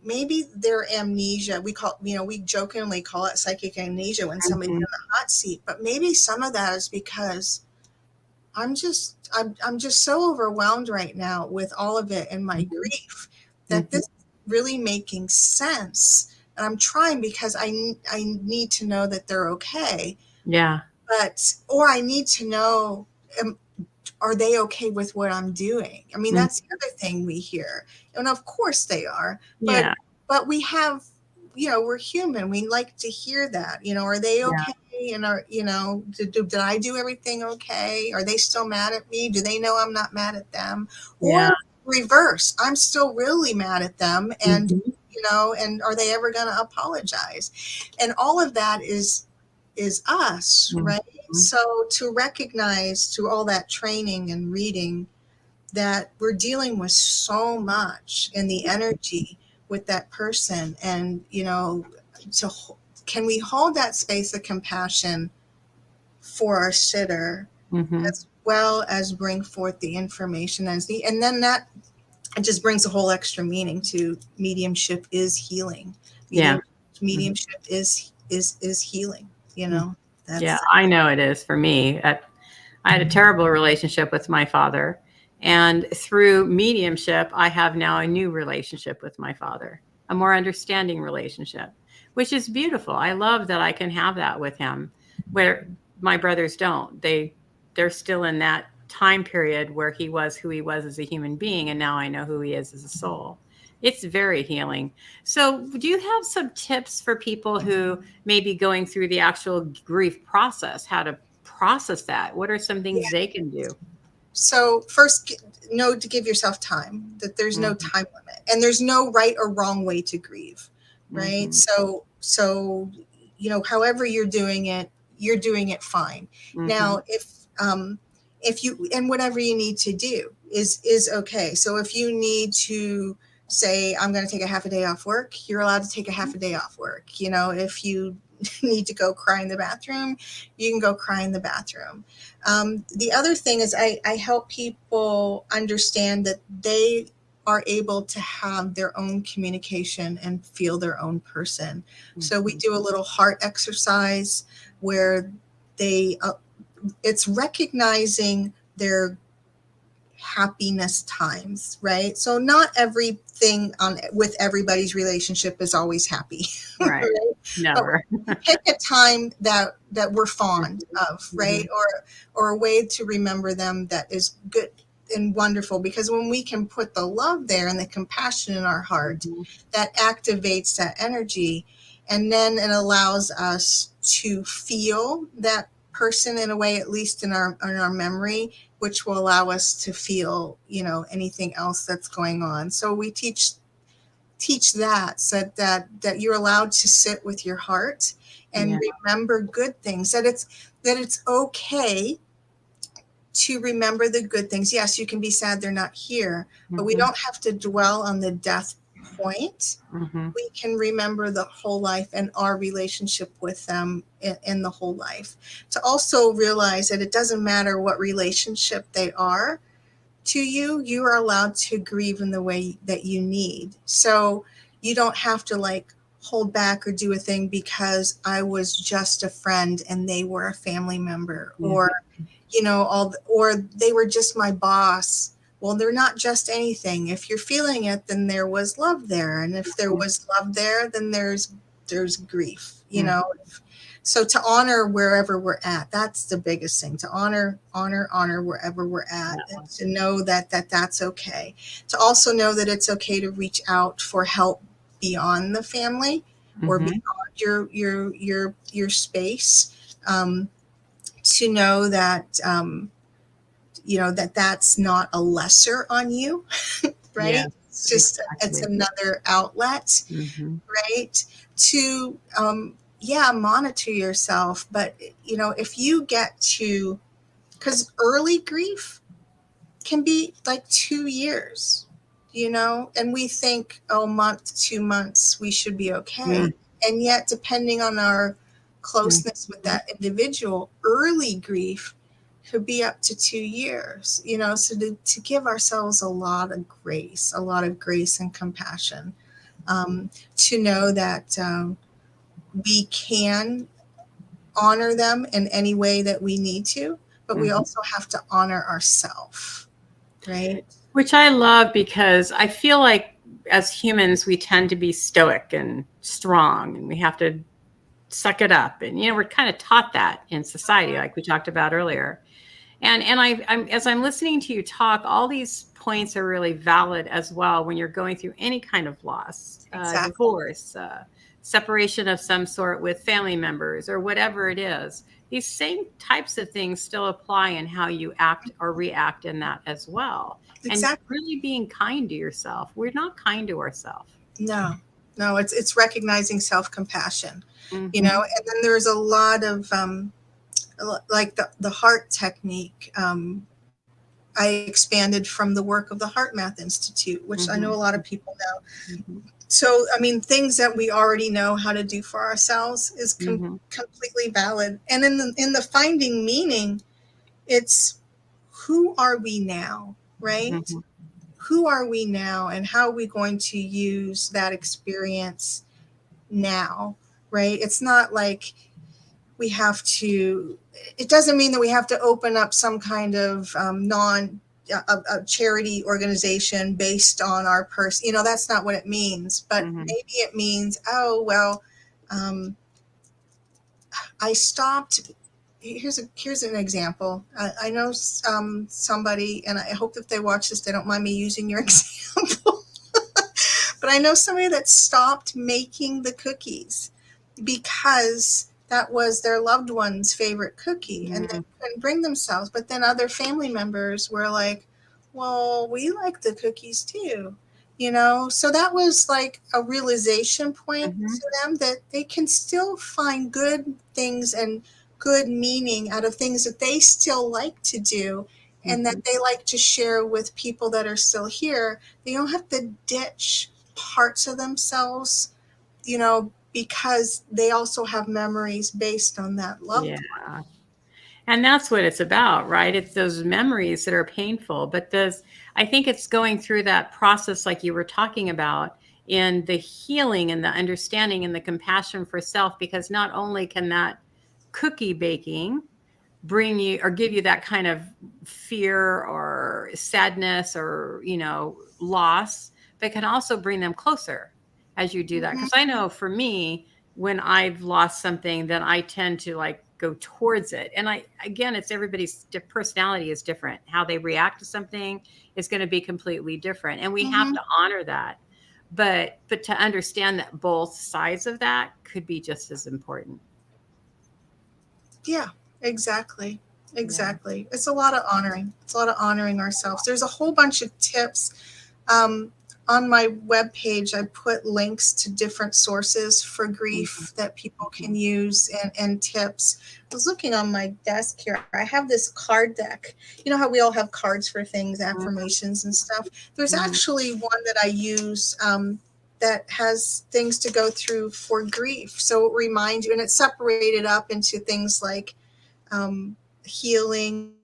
maybe their amnesia, we jokingly call it psychic amnesia when somebody's in Mhm. the hot seat, but maybe some of that is because I'm just so overwhelmed right now with all of it and my Mhm. grief that Mhm. this is really making sense. And I'm trying because I need to know that they're okay, Yeah. or I need to know, um, are they okay with what I'm doing? I mean, Mm. that's the other thing we hear. And of course they are, but Yeah. we have, we're human. We like to hear that, are they Yeah. okay? And did I do everything okay? Are they still mad at me? Do they know I'm not mad at them? Yeah. Or reverse, I'm still really mad at them. And, Mhm. and are they ever going to apologize? And all of that is us, Mhm. right? So to recognize through all that training and reading that we're dealing with so much in the energy with that person, and to can we hold that space of compassion for our sitter Mhm. as well as bring forth the information and then that it just brings a whole extra meaning to mediumship is healing. Yeah. Medium Mhm. mediumship is healing. Mm. Yeah, That's I know it is for me. I had a terrible relationship with my father, and through mediumship, I have now a new relationship with my father. a more understanding relationship, which is beautiful. I love that I can have that with him, where my brothers don't. They're still in that time period where he was who he was as a human being, and now I know who he is as a soul. It's very healing. So, do you have some tips for people who may be going through the actual grief process, how to process that? What are some things Yeah. they can do? So first, know to give yourself time, that there's no Mhm, time limit and there's no right or wrong way to grieve, right? mhm, So, however you're doing it fine. mhm, Now, if you, and whatever you need to do is okay. So if you need to say, I'm going to take a half a day off work, you're allowed to take a half a day off work. If you need to go cry in the bathroom, you can go cry in the bathroom. The other thing is I help people understand that they are able to have their own communication and feel their own person. So we mhm. do a little heart exercise where they it's recognizing their happiness times, right? So not everything on with everybody's relationship is always happy, Right. right? But Never. we pick a time that we're fond of, right? Mhm, Or a way to remember them that is good and wonderful, because when we can put the love there and the compassion in our heart, mhm. that activates that energy, and then it allows us to feel that person in a way, at least in our memory, which will allow us to feel, anything else that's going on. So we teach that, so that you're allowed to sit with your heart and Yeah. remember good things, that it's okay to remember the good things. Yes, you can be sad they're not here, but we Mhm, don't have to dwell on the death point. mhm. We can remember the whole life and our relationship with them in the whole life. To also realize that it doesn't matter what relationship they are to you, you are allowed to grieve in the way that you need. So you don't have to like hold back or do a thing because I was just a friend and they were a family member, Mhm, or or they were just my boss. Well, they're not just anything. If you're feeling it, then there was love there, and if there mhm, was love there, then there's grief. mhm. So to honor wherever we're at, that's the biggest thing. To honor wherever we're at, and to know that's okay. To also know that it's okay to reach out for help beyond the family or Mhm. beyond your space. To know that that's not a lesser on you, right? Yes, It's exactly. another outlet, Mhm, right? To monitor yourself, but if you get to, because early grief can be like 2 years, and we think, oh, month, 2 months, we should be mm, okay. And yet, depending on our closeness with mhm. that individual, early grief could be up to 2 years, so to give ourselves a lot of grace and compassion, to know that we can honor them in any way that we need to, but we Mhm. also have to honor ourselves, right? Which I love because I feel like as humans, we tend to be stoic and strong, and we have to suck it up. And, we're kind of taught that in society, like we talked about earlier. And as I'm listening to you talk, all these points are really valid as well when you're going through any kind of loss, Exactly. divorce, separation of some sort with family members, or whatever it is. These same types of things still apply in how you act or react in that as well. And Exactly. really being kind to yourself. We're not kind to ourselves. No, no, it's recognizing self-compassion, Mm-hmm. and then there's a lot of like the heart technique. I expanded from the work of the Heart Math Institute, which I know Mm-hmm. a lot of people know. Mm-hmm. So, I mean, things that we already know how to do for ourselves is Mm-hmm. completely valid. And in the finding meaning, it's who are we now, right? Mm-hmm. Who are we now, and how are we going to use that experience now, right? It's not like we have to, it doesn't mean that we have to open up some kind of a charity organization based on our person. You know, that's not what it means. But Mm-hmm. maybe it means, oh well, um, I stopped. Here's an example. I know somebody, and I hope that they watch this, they don't mind me using your example. But I know somebody that stopped making the cookies because that was their loved one's favorite cookie, and they Mm-hmm. couldn't bring themselves. But then other family members were like, well, we like the cookies too. You know, so that was like a realization point Mm-hmm. to them that they can still find good things and good meaning out of things that they still like to do and Mm-hmm. that they like to share with people that are still here. They don't have to ditch parts of themselves, you know, because they also have memories based on that loved Yeah. one. And that's what it's about, right? It's those memories that are painful. But I think it's going through that process, like you were talking about, in the healing and the understanding and the compassion for self, because not only can that cookie baking bring you or give you that kind of fear or sadness or, loss, but can also bring them closer as you do that. Mm-hmm, Because I know for me, when I've lost something, then I tend to like go towards it. And again, it's everybody's personality is different. How they react to something is going to be completely different. And we have mm-hmm. to honor that. But to understand that both sides of that could be just as important. Yeah, exactly. Yeah. Exactly. It's a lot of honoring. It's a lot of honoring ourselves. There's a whole bunch of tips. Um, on my webpage, I put links to different sources for Mhm. grief that people can use and tips. I was looking on my desk here. I have this card deck. You know how we all have cards for things, affirmations and stuff? There's Mhm. actually one that I use that has things to go through for grief. So it reminds you, and it's separated up into things like healing,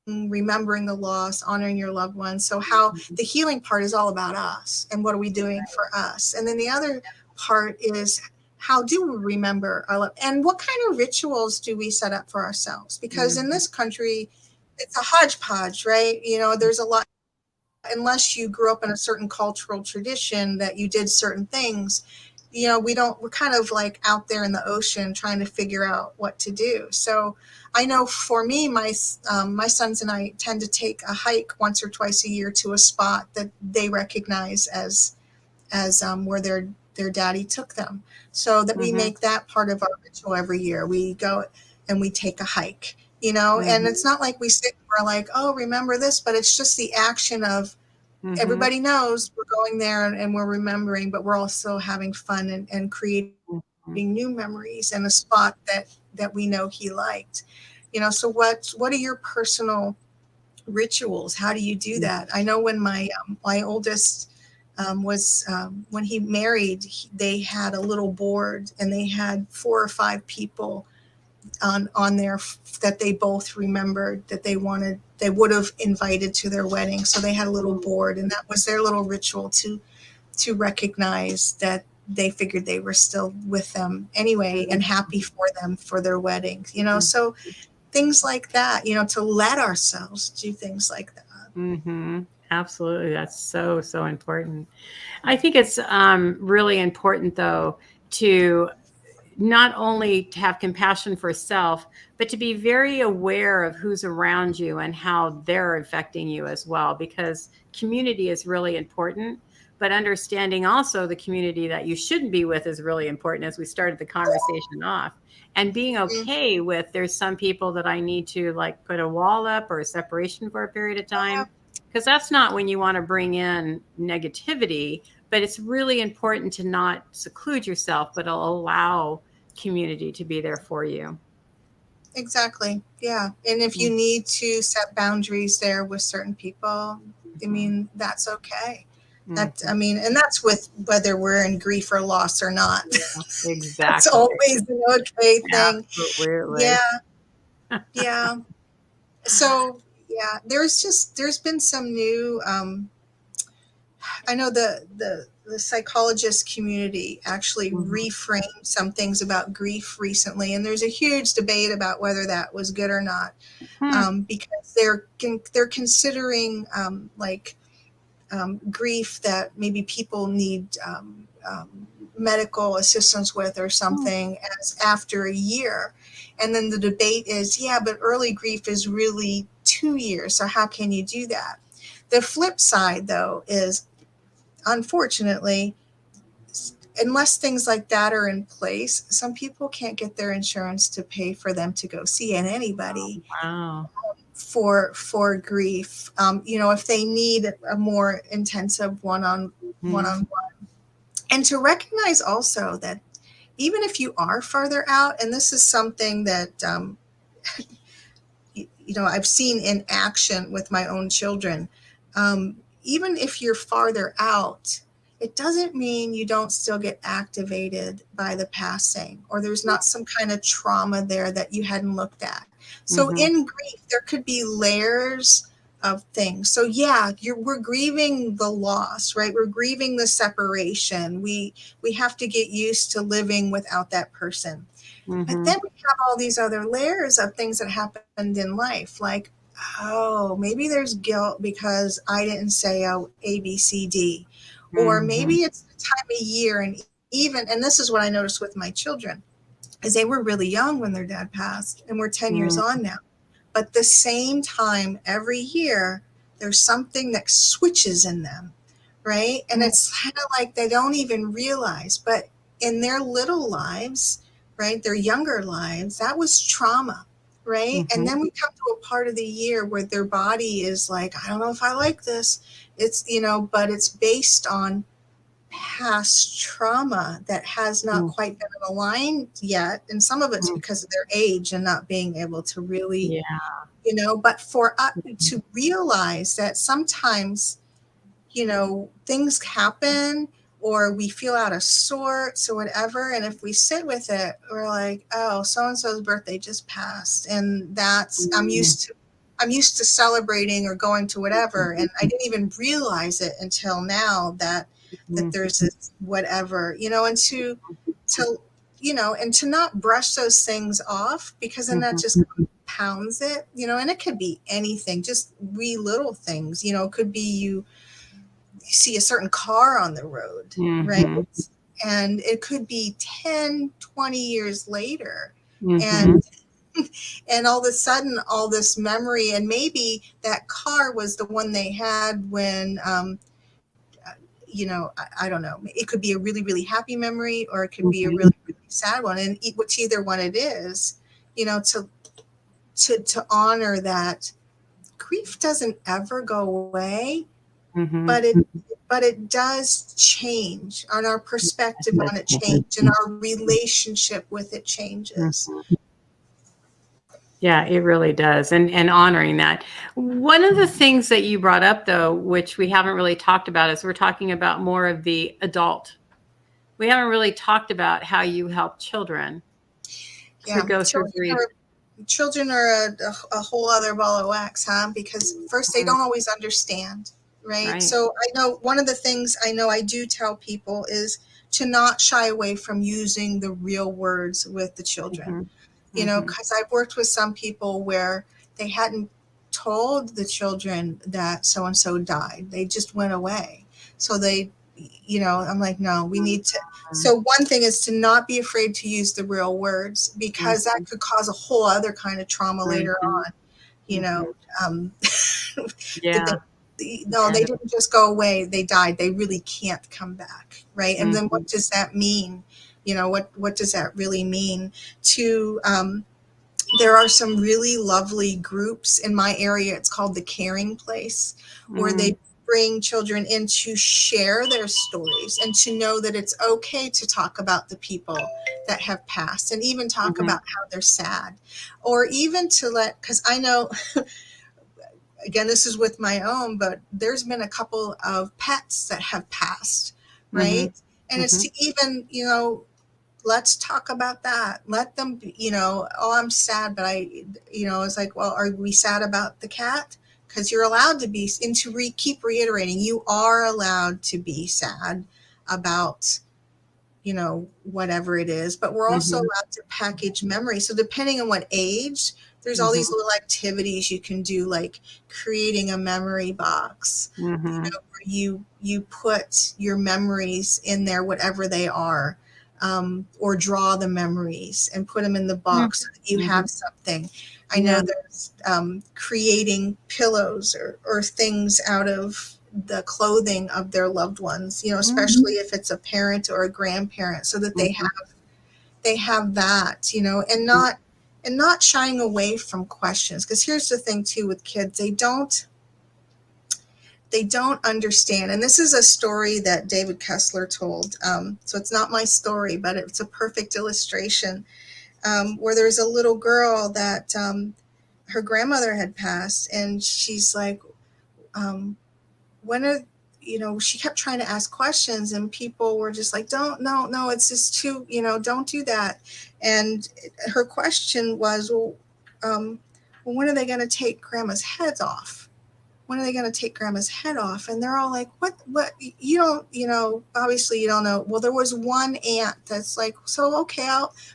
remembering the loss, honoring your loved ones. So, how Mhm. the healing part is all about us and what are we doing for us. And then the other part is how do we remember our love and what kind of rituals do we set up for ourselves? Because in Mhm. this country, it's a hodgepodge, right? You know, there's a lot, unless you grew up in a certain cultural tradition that you did certain things, you know, we're kind of like out there in the ocean trying to figure out what to do. So I know for me, my sons and I tend to take a hike once or twice a year to a spot that they recognize as where their daddy took them, so that we Mhm. make that part of our ritual every year. We go and we take a hike, you know, and Mhm. it's not like we sit and we're like, oh, remember this, but it's just the action of Mhm. everybody knows we're going there and we're remembering, but we're also having fun and creating Mhm. new memories in a spot that we know he liked. You know, so what are your personal rituals? How do you do Mhm. that? I know when my oldest was when he married, they had a little board and they had 4 or 5 people on there that they both remembered that they would have invited to their wedding. So they had a little board, and that was their little ritual to recognize that they figured they were still with them anyway and happy for them for their wedding. You know, Mhm. so things like that. You know, to let ourselves do things like that. Mhm. Absolutely. That's so, so important. I think it's really important, though, to not only to have compassion for self, but to be very aware of who's around you and how they're affecting you as well, because community is really important. But understanding also the community that you shouldn't be with is really important as we started the conversation off. And being Mm, okay with there's some people that I need to like put a wall up or a separation for a period of yeah, time, because that's not when you want to bring in negativity, but it's really important to not seclude yourself, but allow community to be there for you. exactly. Yeah. And if you Mhm. need to set boundaries there with certain people, I mean, that's okay. That, Mhm. I mean, and that's with whether we're in grief or loss or not. Yeah, That's exactly. always an okay thing. Absolutely. Yeah. Yeah. So, yeah, there's been some new, I know the the psychologist community actually Mhm. reframed some things about grief recently, and there's a huge debate about whether that was good or not, Hmm. because they're considering grief that maybe people need medical assistance with or Hmm. something as after a year. And then the debate is, yeah, but early grief is really 2 years. So how can you do that? The flip side, though, is unfortunately, unless things like that are in place, some people can't get their insurance to pay for them to go see anybody Wow. for grief. If they need a more intensive one Mhm. on one, and to recognize also that even if you are farther out, and this is something that I've seen in action with my own children. Even if you're farther out, it doesn't mean you don't still get activated by the passing, or there's not some kind of trauma there that you hadn't looked at. So Mhm. in grief, there could be layers of things. So yeah, we're grieving the loss, right? We're grieving the separation. We have to get used to living without that person. But Mhm. then we have all these other layers of things that happened in life, like, oh, maybe there's guilt because I didn't say A, B, C, D. Or Mhm. maybe it's the time of year. And this is what I noticed with my children, is they were really young when their dad passed, and we're 10 years Mhm. on now. But the same time every year, there's something that switches in them, right? And Mhm. it's kind of like they don't even realize, but in their little lives, right, their younger lives, that was trauma, right? And Mhm. then we come to a part of the year where their body is like, I don't know if I like this. But it's based on past trauma that has not Mhm. quite been aligned yet. And some of it's Mhm. because of their age and not being able to really, Yeah. but for us to realize that sometimes, things happen or we feel out of sorts or whatever. And if we sit with it, we're like, oh, so and so's birthday just passed. And Mhm. I'm used to celebrating or going to whatever. And I didn't even realize it until now that Mhm. there's this whatever, to and to not brush those things off, because then that Mhm. just pounds it, and it could be anything, just wee little things, it could be you see a certain car on the road, right? Mhm. And it could be 10, 20 years later. And Mhm. and all of a sudden, all this memory, and maybe that car was the one they had when I don't know. It could be a really, really happy memory, or it could be a Mhm. really, really sad one. And which either one it is, to honor that grief doesn't ever go away, Mhm. but it does change, and our perspective on it change, and our relationship with it changes. Mhm. Yeah, it really does. And honoring that. One of the things that you brought up though, which we haven't really talked about, is we're talking about more of the adult. We haven't really talked about how you help children to Yeah, go through grief. children are a whole other ball of wax, huh? Because first, they Mhm. don't always understand, right? Right. So I know one of the things I know I do tell people is to not shy away from using the real words with the children, Mhm. Mhm. because I've worked with some people where they hadn't told the children that so and so died. They just went away. So I'm like, no, we need to. Mhm. So one thing is to not be afraid to use the real words, because that Mhm. could cause a whole other kind of trauma later Mhm. on. You know, Mhm. um, did Yeah. no, they Yeah. didn't just go away. They died. They really can't come back, right? And then Mhm. what does that mean? What does that really mean to there are some really lovely groups in my area. It's called the Caring Place, where Mm. they bring children in to share their stories and to know that it's okay to talk about the people that have passed, and even talk Mhm. about how they're sad, or even to because I know, again, this is with my own, but there's been a couple of pets that have passed, Mhm. right? And it's Mhm. to even, let's talk about that. Let them, oh, I'm sad, but it's like, well, are we sad about the cat? Because you're allowed to be, and to keep reiterating, you are allowed to be sad about, whatever it is, but we're also Mhm. allowed to package memory. So depending on what age, there's all these Mhm. little activities you can do, like creating a memory box, Mhm. where you put your memories in there, whatever they are, or draw the memories and put them in the Mhm. box so that you have Mhm. something. I Yeah. know there's creating pillows or things out of the clothing of their loved ones, Mhm. especially if it's a parent or a grandparent, so that they Mhm. have that, and not shying away from questions. Because here's the thing too with kids, they don't understand. And this is a story that David Kessler told. So it's not my story, but it's a perfect illustration, where there's a little girl that her grandmother had passed, and she's like, um, when are she kept trying to ask questions, and people were just like, don't, no, no, it's just too, don't do that. And her question was, well, when are they going to take grandma's heads off? When are they going to take grandma's head off? And they're all like, what, you don't, obviously you don't know. Well, there was one aunt that's like, so, okay,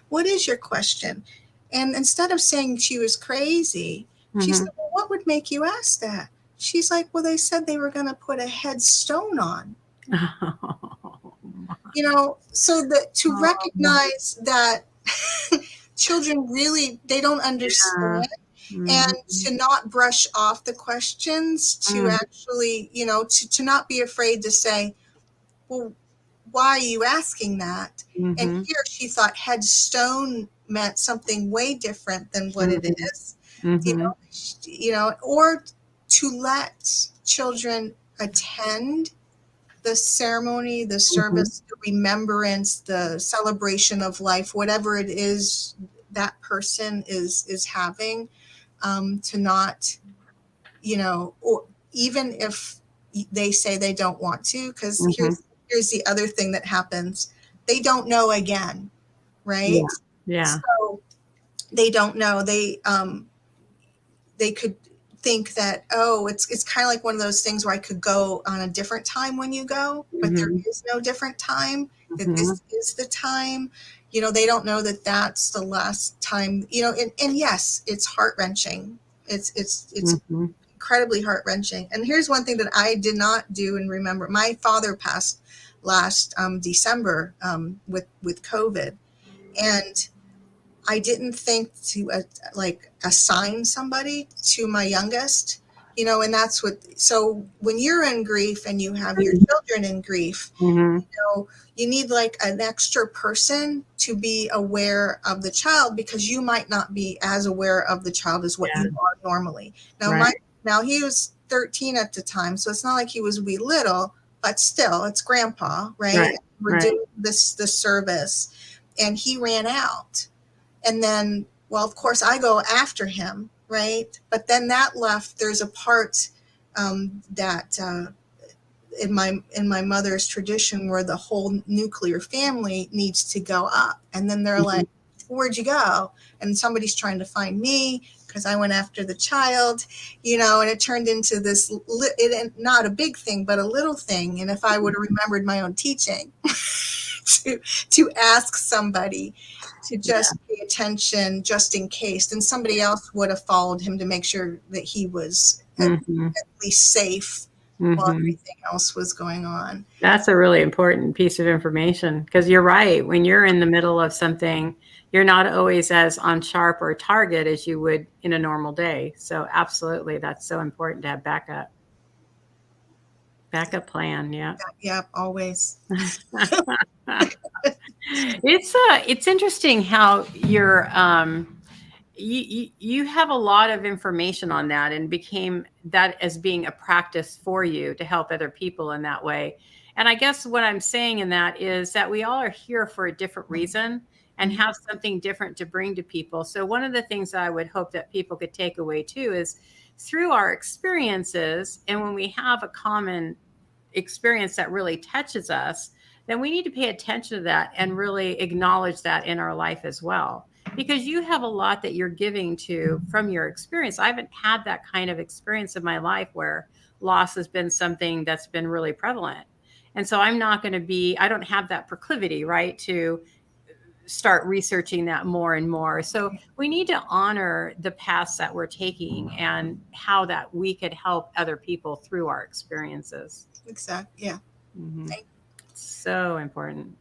what is your question? And instead of saying she was crazy, she Mhm. said, well, what would make you ask that? She's like, well, they said they were going to put a headstone on, so that to Oh, recognize that children really, they don't yeah. understand, and Mhm. to not brush off the questions, to Mhm. actually, to not be afraid to say, well, why are you asking that? And Mhm. here she thought headstone meant something way different than what it Mhm. is, Mhm. or to let children attend the ceremony, the Mhm. service, the remembrance, the celebration of life, whatever it is that person is having, to not, or even if they say they don't want to, because Mhm. here's the other thing that happens: they don't know again, Yeah. right? Yeah. So they don't know. They could think that, oh, it's kind of like one of those things where I could go on a different time when you go, but there Mhm. is no different time, that Mhm. this is the time. They don't know that that's the last time, and yes, it's heart-wrenching. It's Mhm. incredibly heart-wrenching. And here's one thing that I did not do and remember: my father passed last December, with COVID, and I didn't think to like assign somebody to my youngest, and that's what. So when you're in grief and you have your children in grief, Mhm. you need like an extra person to be aware of the child, because you might not be as aware of the child as what Yeah. you are normally. Now, Right. now he was 13 at the time, so it's not like he was wee little, but still, it's grandpa, right? Right. We're Right. doing this service, and he ran out. And then, well, of course, I go after him, right? But then that left, there's a part, that in my mother's tradition, where the whole nuclear family needs to go up, and then they're like, Mhm. "Where'd you go?" And somebody's trying to find me because I went after the child, and it turned into this, not a big thing, but a little thing. And if I would have remembered my own teaching, to to ask somebody to Yeah. just pay attention just in case, then somebody else would have followed him to make sure that he was Mhm. at least safe while Mhm. everything else was going on. That's a really important piece of information because you're right. When you're in the middle of something, you're not always as on sharp or target as you would in a normal day. So absolutely, that's so important to have backup plan. Yeah. Yeah, always. It's interesting how you have a lot of information on that and became that as being a practice for you to help other people in that way. And I guess what I'm saying in that is that we all are here for a different reason and Mhm. have something different to bring to people. So one of the things that I would hope that people could take away too is through our experiences, and when we have a common experience that really touches us, then we need to pay attention to that and really acknowledge that in our life as well. Because you have a lot that you're giving to from your experience. I haven't had that kind of experience in my life where loss has been something that's been really prevalent. And so I'm not going to be, I don't have that proclivity, right, to start researching that more and more. So we need to honor the paths that we're taking and how that we could help other people through our experiences. Exactly. Yeah. Mm-hmm. So important.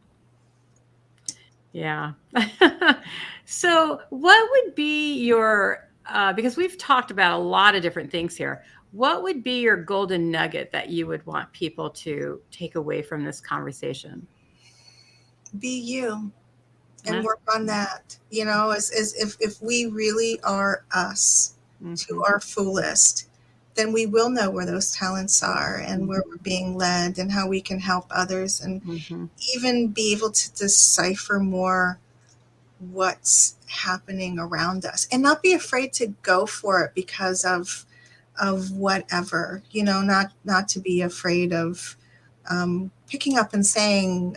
Yeah. So what would be your, because we've talked about a lot of different things here, what would be your golden nugget that you would want people to take away from this conversation? Be you and Yes. work on that. As if we really are us to Mm-hmm. our fullest, then we will know where those talents are and where we're being led and how we can help others, and Mm-hmm. even be able to decipher more what's happening around us and not be afraid to go for it because of whatever, not to be afraid of picking up and saying,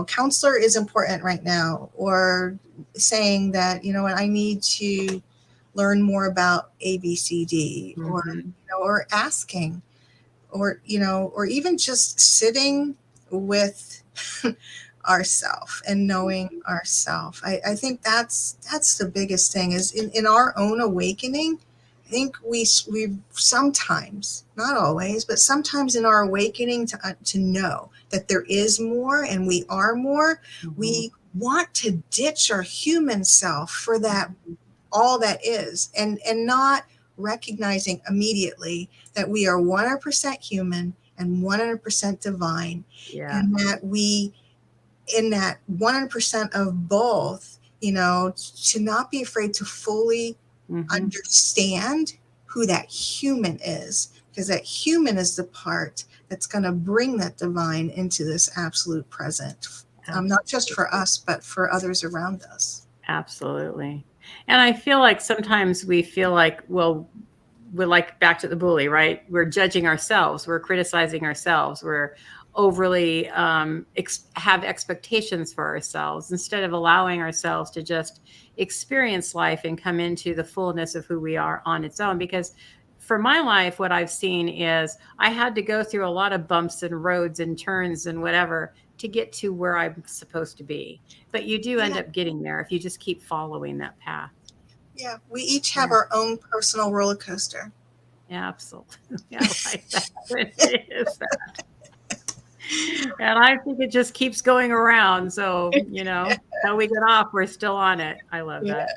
counselor is important right now, or saying that, what, I need to learn more about ABCD, or, Mm-hmm. or asking, or even just sitting with ourself and knowing ourself. I think that's the biggest thing, is in our own awakening. I think we sometimes, not always, but sometimes in our awakening to know that there is more and we are more, Mm-hmm. we want to ditch our human self for that, all that is, and not recognizing immediately that we are 100% human and 100% divine, Yeah. and that we, in that 100% of both, to not be afraid to fully Mm-hmm. understand who that human is, because that human is the part that's going to bring that divine into this absolute present, not just for Absolutely. us, but for others around us. Absolutely. And I feel like sometimes we feel like, well, we're like back to the bully, right? We're judging ourselves, we're criticizing ourselves, we're overly have expectations for ourselves instead of allowing ourselves to just experience life and come into the fullness of who we are on its own. Because for my life, what I've seen is I had to go through a lot of bumps and roads and turns and whatever to get to where I'm supposed to be. But you do end Yeah. up getting there if you just keep following that path. Yeah, we each have Yeah. our own personal roller coaster. Absolutely. I like that. It is that. And I think it just keeps going around. So, till we get off, we're still on it. I love Yeah. that.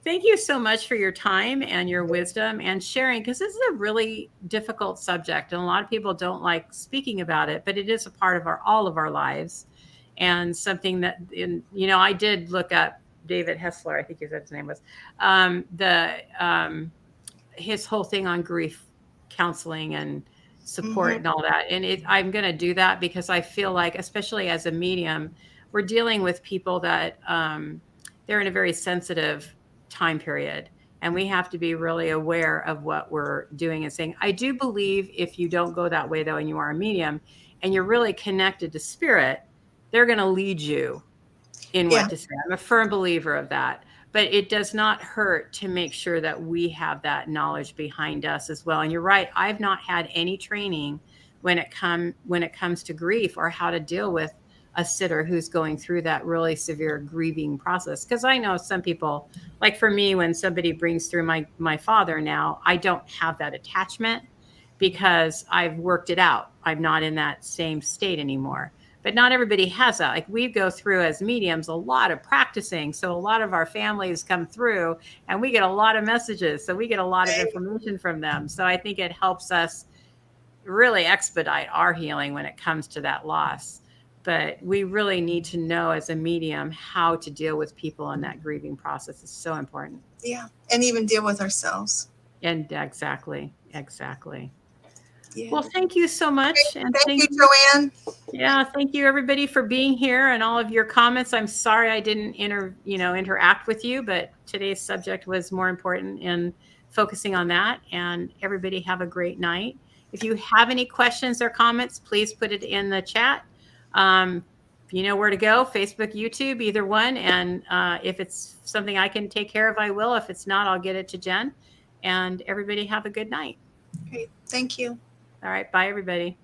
Thank you so much for your time and your wisdom and sharing, because this is a really difficult subject and a lot of people don't like speaking about it, but it is a part of all of our lives, and something that, I did look up David Hessler, I think his name was, the his whole thing on grief counseling and support Hmm. and all that. And I'm going to do that because I feel like, especially as a medium, we're dealing with people that they're in a very sensitive time period. And we have to be really aware of what we're doing and saying. I do believe if you don't go that way, though, and you are a medium and you're really connected to spirit, they're going to lead you in Yeah. what to say. I'm a firm believer of that. But it does not hurt to make sure that we have that knowledge behind us as well. And you're right, I've not had any training when it comes to grief or how to deal with a sitter who's going through that really severe grieving process. Because I know some people, like for me, when somebody brings through my father now, I don't have that attachment because I've worked it out. I'm not in that same state anymore, but not everybody has that. Like we go through as mediums a lot of practicing. So a lot of our families come through and we get a lot of messages. So we get a lot of Right. information from them. So I think it helps us really expedite our healing when it comes to that loss. But we really need to know as a medium how to deal with people in that grieving process. Is so important. Yeah. And even deal with ourselves. And exactly, exactly. Yeah. Well, thank you so much. And Thank thank you, you. Joanne. Yeah, thank you everybody for being here and all of your comments. I'm sorry I didn't interact with you, but today's subject was more important in focusing on that. And everybody have a great night. If you have any questions or comments, please put it in the chat. Um, you know where to go: Facebook, YouTube, either one. And if it's something I can take care of, I will. If it's not, I'll get it to Jen. And everybody have a good night. Great. Thank you. All right, bye everybody.